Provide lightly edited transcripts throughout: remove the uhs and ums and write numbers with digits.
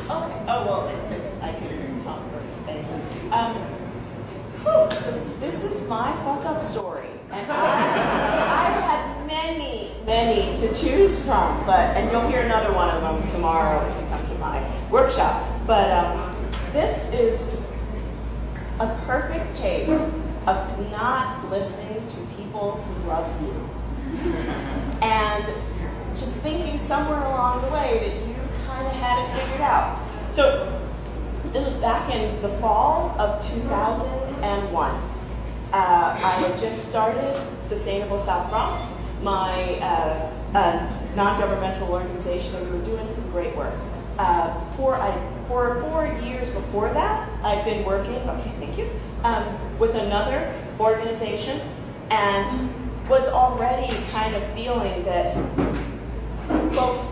Okay. Oh, well, I can talk first. Thank you. This is my fuck-up story. And I had many to choose from, and you'll hear another one of them tomorrow when you come to my workshop. But this is a perfect case of not listening to people who love you. And just thinking somewhere along the way that you kind of had it figured out. So this was back in the fall of 2001. I had just started Sustainable South Bronx, my non-governmental organization, and we were doing some great work. For 4 years before that, I'd been working, okay, thank you, with another organization, and was already kind of feeling that folks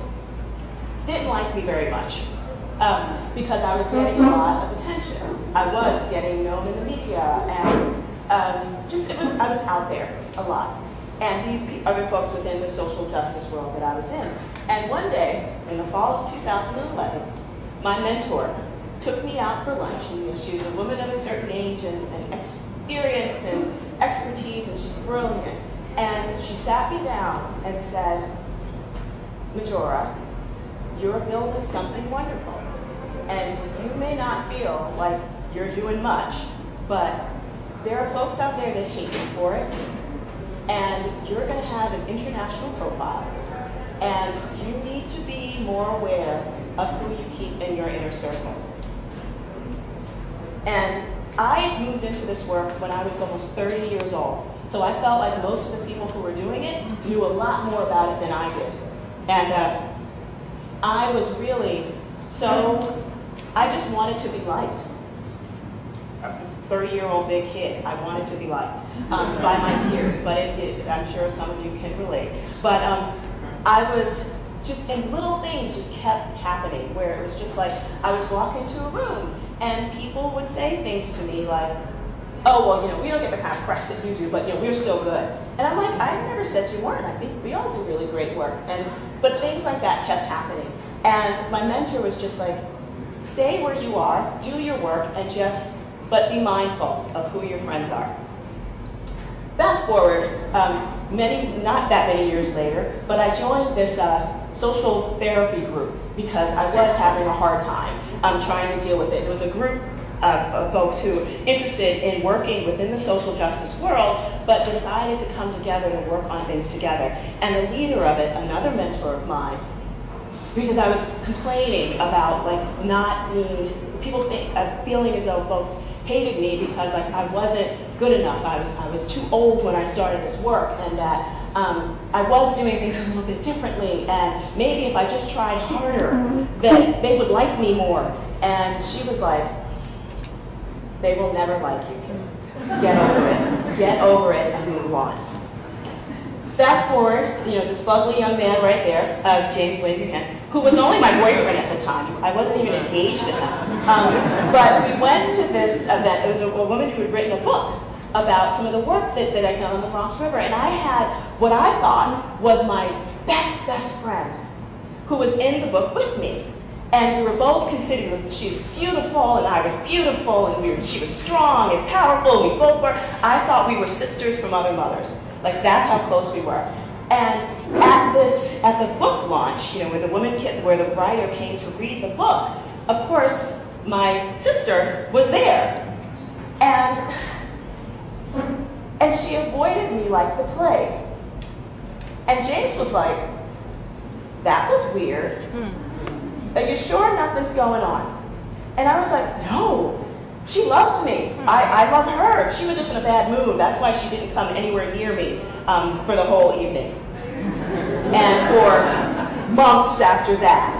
didn't like me very much because I was getting a lot of attention. I was getting known in the media, and I was out there a lot. And these other folks within the social justice world that I was in. And one day, in the fall of 2011, my mentor took me out for lunch. And she was a woman of a certain age and experience and expertise, and she's brilliant. And she sat me down and said, Majora, you're building something wonderful. And you may not feel like you're doing much, but there are folks out there that hate you for it. And you're going to have an international profile. And you need to be more aware of who you keep in your inner circle. And I moved into this work when I was almost 30 years old. So I felt like most of the people who were doing it knew a lot more about it than I did. And I was really I just wanted to be liked. I was a 30-year-old big kid. I wanted to be liked by my peers, but I'm sure some of you can relate. But I was just, and little things just kept happening where it was just like, I would walk into a room and people would say things to me like, oh, well, we don't get the kind of press that you do, but we're still good. And I'm like, I never said you weren't. I think we all do really great work. But things like that kept happening. And my mentor was just like, stay where you are, do your work, but be mindful of who your friends are. Fast forward, not that many years later, but I joined this social therapy group because I was having a hard time trying to deal with it. It was a group of folks who were interested in working within the social justice world, but decided to come together to work on things together. And the leader of it, another mentor of mine, because I was complaining about not being, feeling as though folks hated me because I wasn't good enough. I was too old when I started this work, and that I was doing things a little bit differently, and maybe if I just tried harder, then they would like me more. And she was like, they will never like you, kid. Get over it. Get over it and move on. Fast forward, this lovely young man right there, James Wade Buchanan, who was only my boyfriend at the time. I wasn't even engaged at that. But we went to this event. It was a woman who had written a book about some of the work that I'd done on the Bronx River. And I had what I thought was my best friend who was in the book with me. And we were both considered, she was beautiful and I was beautiful, and she was strong and powerful, and we both were. I thought we were sisters from other mothers. That's how close we were. And at the book launch, where the writer came to read the book, of course, my sister was there. And she avoided me like the plague. And James was like, that was weird. Are you sure nothing's going on? And I was like, no. She loves me. I love her. She was just in a bad mood. That's why she didn't come anywhere near me for the whole evening. And for months after that.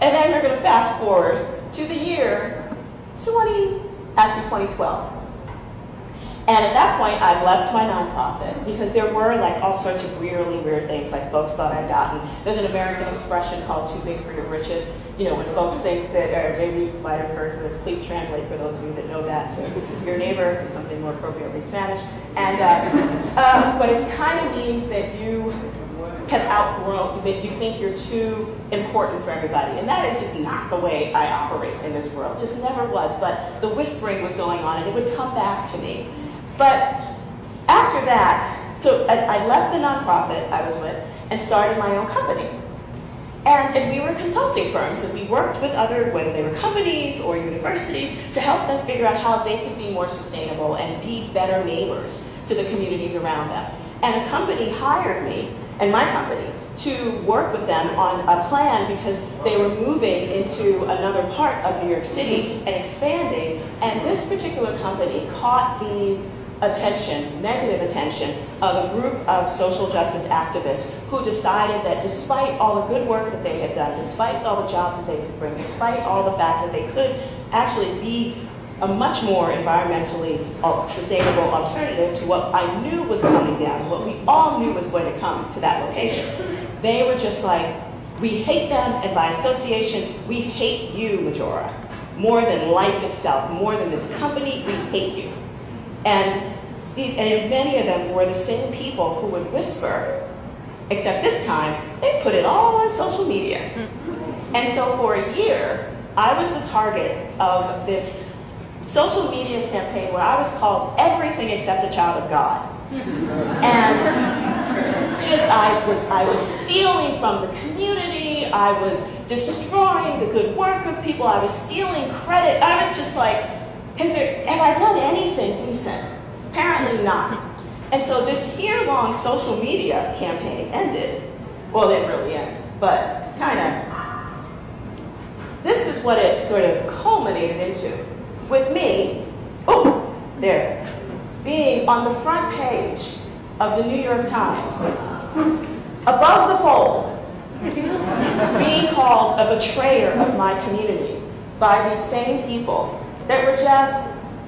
And then we're going to fast forward to the year 2012. And at that point, I'd left my nonprofit because there were all sorts of really weird things folks thought I'd gotten. There's an American expression called too big for your britches. When folks think that, or maybe you might have heard this, please translate for those of you that know that to your neighbor, to something more appropriately Spanish. And, but it kind of means that you have outgrown, that you think you're too important for everybody. And that is just not the way I operate in this world. Just never was. But the whispering was going on, and it would come back to me. But after that, so I left the nonprofit I was with and started my own company. And we were consulting firms, and we worked with other, whether they were companies or universities, to help them figure out how they could be more sustainable and be better neighbors to the communities around them. And a company hired me, and my company, to work with them on a plan because they were moving into another part of New York City and expanding. And this particular company caught the attention, negative attention, of a group of social justice activists who decided that despite all the good work that they had done, despite all the jobs that they could bring, despite all the fact that they could actually be a much more environmentally sustainable alternative to what I knew was coming down, what we all knew was going to come to that location, they were just like, we hate them, and by association, we hate you, Majora. More than life itself, more than this company, we hate you. And many of them were the same people who would whisper, except this time, they put it all on social media. And so for a year, I was the target of this social media campaign where I was called everything except a child of God. And just, I was stealing from the community, I was destroying the good work of people, I was stealing credit. I was just like, have I done anything decent? Apparently not. And so this year-long social media campaign ended. Well, it didn't really end, but kind of. This is what it sort of culminated into. With me, being on the front page of the New York Times, above the fold, being called a betrayer of my community by these same people that were just,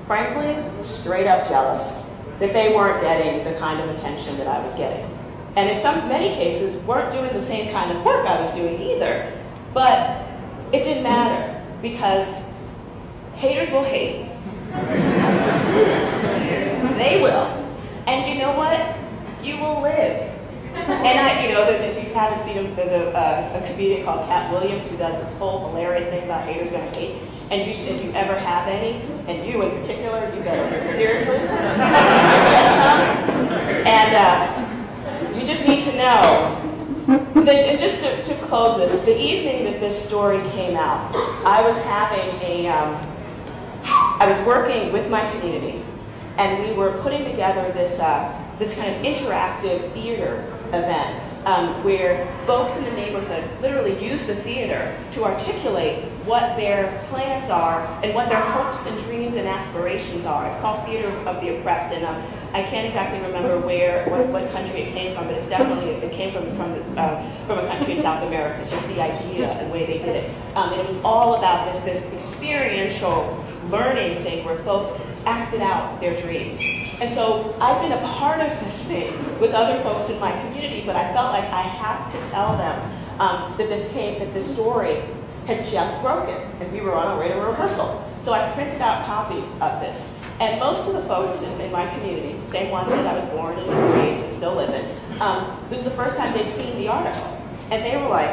frankly, straight up jealous that they weren't getting the kind of attention that I was getting. And in many cases, weren't doing the same kind of work I was doing either. But it didn't matter, because haters will hate. They will. And you know what? You will live. And if you haven't seen him, there's a comedian called Cat Williams who does this whole hilarious thing about haters gonna hate. And if you ever have any, and you in particular, you better seriously get some. And you just need to know that, just to close this, the evening that this story came out, I was I was working with my community, and we were putting together this kind of interactive theater event where folks in the neighborhood literally use the theater to articulate what their plans are and what their hopes and dreams and aspirations are. It's called Theater of the Oppressed, and I can't exactly remember what country it came from, but it came from a country in South America. Just the idea and the way they did it, and it was all about this experiential learning thing where folks acted out their dreams. And so I've been a part of this thing with other folks in my community, but I felt like I had to tell them that this story had just broken, and we were on our way to rehearsal. So I printed out copies of this. And most of the folks in my community, same one that I was born and raised and still live in, this was the first time they'd seen the article. And they were like,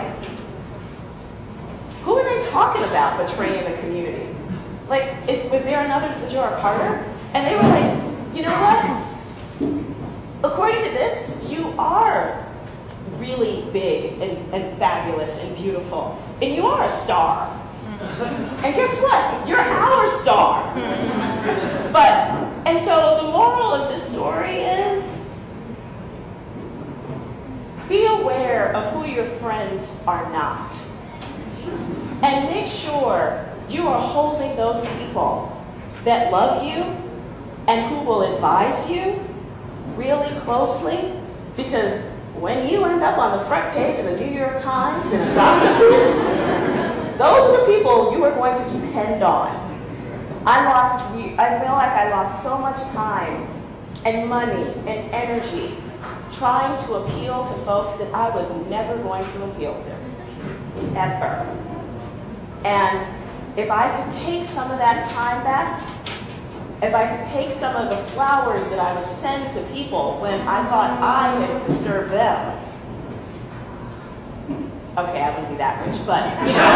who are they talking about betraying the community? Like, was there another Majora Carter? And they were like, you know what? According to this, you are really big and fabulous and beautiful. And you are a star. And guess what? You're our star. And so the moral of this story is, be aware of who your friends are not. And make sure you are holding those people that love you and who will advise you really closely, because when you end up on the front page of the New York Times in a gossip piece, those are the people you are going to depend on. I feel like I lost so much time and money and energy trying to appeal to folks that I was never going to appeal to, ever. And if I could take some of that time back, if I could take some of the flowers that I would send to people when I thought I had disturbed them, Okay, I wouldn't be that rich, but, you know.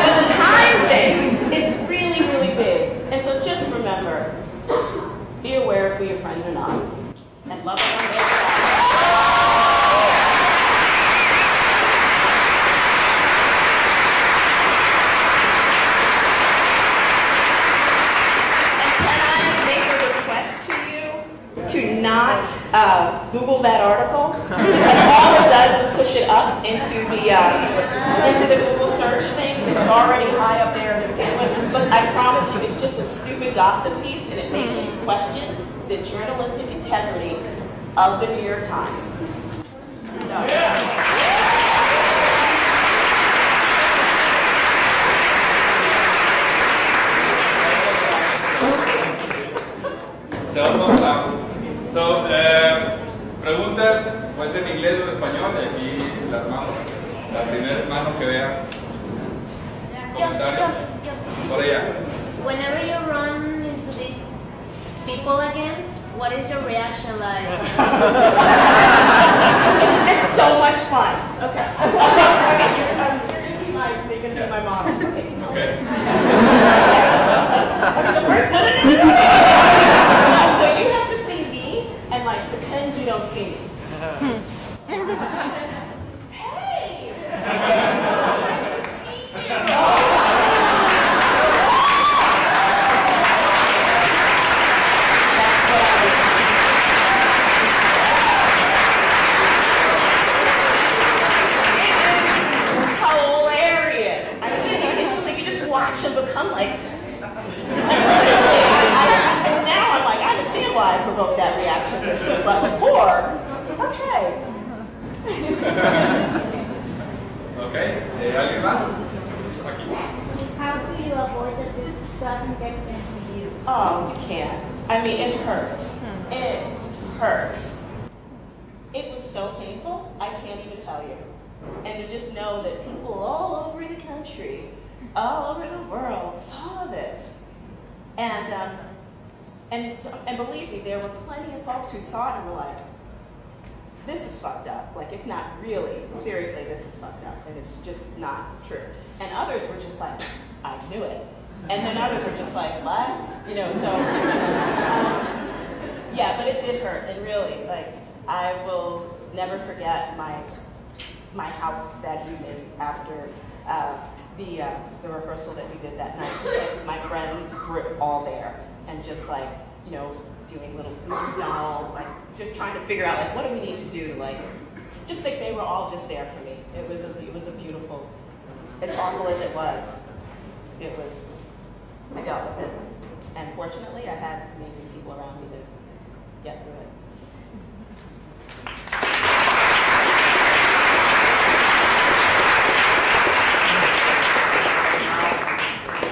But the time thing is really, really big. And so just remember, be aware of who your friends are not. And love them on their side. To not Google that article, because all it does is push it up into the Google search things, and it's already high up there to begin with. But I promise you, it's just a stupid gossip piece, and it makes you question the journalistic integrity of the New York Times. So. So, preguntas, puede ser en inglés o en español, y aquí las manos, la primera mano que vea. Comentario. Por allá. Whenever you run into these people again, what is your reaction like? It's so much fun. Okay. You're going to be my model. Okay. The first so you have to see me and like pretend you don't see me. Hey! It's so nice to see you. That's what I was hilarious. I mean, it's just like you just watch them become like. And now I'm like, I understand why I provoked that reaction. But before, okay. Okay, ¿alguien más? Aquí. How do you avoid that this doesn't get sent to you? Oh, you can't. I mean, it hurts. It hurts. It was so painful, I can't even tell you. And to just know that people all over the country, all over the world saw this. And believe me, there were plenty of folks who saw it and were like, this is fucked up. Like, it's not really, seriously, this is fucked up. And it's just not true. And others were just like, I knew it. And then others were just like, what? You know, so, yeah, but it did hurt. And really, like, I will never forget my house that evening after the rehearsal that we did that night. Just like my friends were all there and just like, you know, doing little doll, like just trying to figure out like what do we need to do to like, just like they were all just there for me. It was a beautiful, as awful as it was, I dealt with it. And fortunately I had amazing people around me to get through it.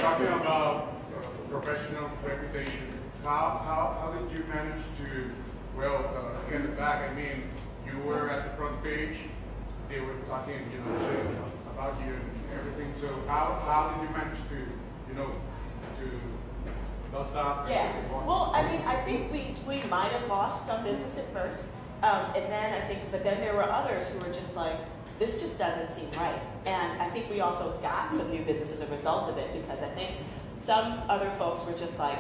Talking about professional reputation, how did you manage to, well, in the back, I mean, you were at the front page, they were talking, you know, about you and everything, so how did you manage to, you know, to dust off? Yeah, well, I mean, I think we might have lost some business at first, and then I think, but then there were others who were just like, this just doesn't seem right. And I think we also got some new business as a result of it, because I think some other folks were just like,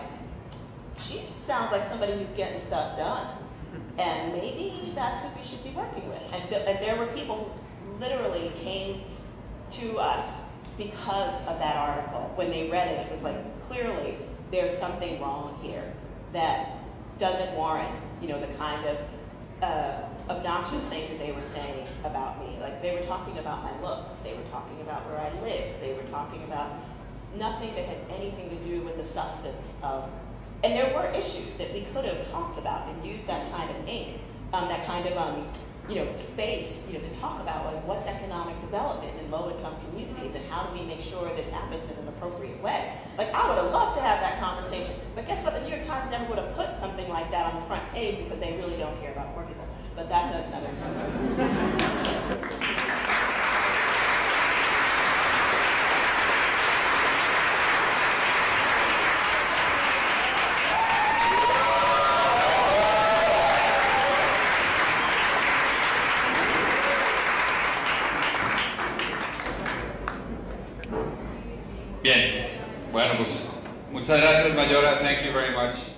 she sounds like somebody who's getting stuff done. And maybe that's who we should be working with. And there were people who literally came to us because of that article. When they read it, it was like, clearly, there's something wrong here that doesn't warrant, you know, the kind of obnoxious things that they were saying about me. Like, they were talking about my looks, they were talking about where I lived, they were talking about nothing that had anything to do with the substance of, and there were issues that we could have talked about and used that kind of ink, that kind of, you know, space, you know, to talk about like what's economic development in low-income communities and how do we make sure this happens in an appropriate way. Like, I would have loved to have that conversation, but guess what? The New York Times never would have put something like that on the front page because they really don't care about poor people. But that's another story. Bueno, pues muchas gracias, Majora. Thank you very much.